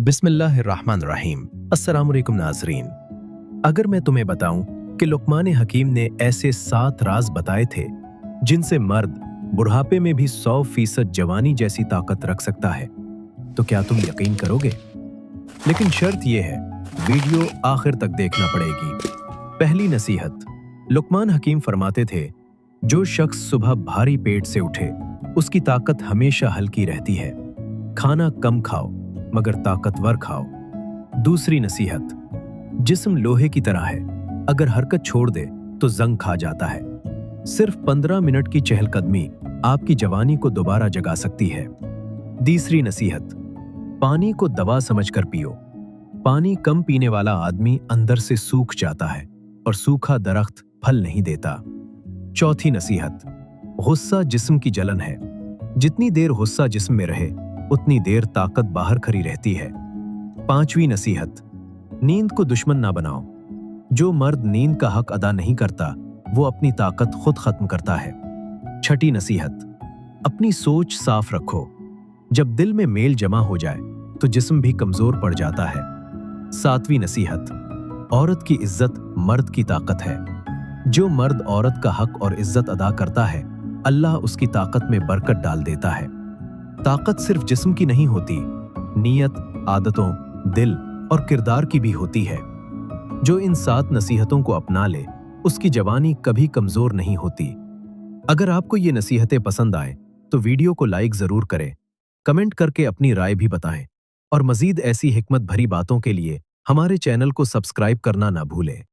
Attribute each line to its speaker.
Speaker 1: बिस्मिल्लाहिर्रहमानिर्रहीम। अस्सलाम वालेकुम नाज़रीन। अगर मैं तुम्हें बताऊं कि लुक़मान हकीम ने ऐसे 7 राज बताए थे जिनसे मर्द बुढ़ापे में भी 100% जवानी जैसी ताकत रख सकता है, तो क्या तुम यकीन करोगे? लेकिन शर्त यह है, वीडियो आखिर तक देखना पड़ेगी। पहली नसीहत, लुक़मान हकीम फरमाते थे, जो शख्स सुबह भारी पेट से उठे उसकी ताकत हमेशा हल्की रहती है। खाना कम खाओ मगर ताकतवर खाओ। दूसरी नसीहत, जिस्म लोहे की तरह है, अगर हरकत छोड़ दे तो जंग खा जाता है। सिर्फ 15 मिनट की चहलकदमी आपकी जवानी को दोबारा जगा सकती है। तीसरी नसीहत, पानी को दवा समझकर पियो। पानी कम पीने वाला आदमी अंदर से सूख जाता है और सूखा दरख्त फल नहीं देता। चौथी नसीहत, गुस्सा जिस्म की जलन है। जितनी देर गुस्सा जिस्म में रहे उतनी देर ताकत बाहर खड़ी रहती है। पांचवी नसीहत, नींद को दुश्मन ना बनाओ। जो मर्द नींद का हक अदा नहीं करता वो अपनी ताकत खुद खत्म करता है। छठी नसीहत, अपनी सोच साफ रखो। जब दिल में मेल जमा हो जाए तो जिस्म भी कमजोर पड़ जाता है। सातवीं नसीहत, औरत की इज्जत मर्द की ताकत है। जो मर्द औरत का हक और इज्जत अदा करता है, अल्लाह उसकी ताकत में बरकत डाल देता है। ताकत सिर्फ जिस्म की नहीं होती, नीयत, आदतों, दिल और किरदार की भी होती है। जो इन 7 नसीहतों को अपना ले उसकी जवानी कभी कमजोर नहीं होती। अगर आपको ये नसीहतें पसंद आए तो वीडियो को लाइक जरूर करें, कमेंट करके अपनी राय भी बताएं और मजीद ऐसी हिकमत भरी बातों के लिए हमारे चैनल को सब्सक्राइब करना ना भूलें।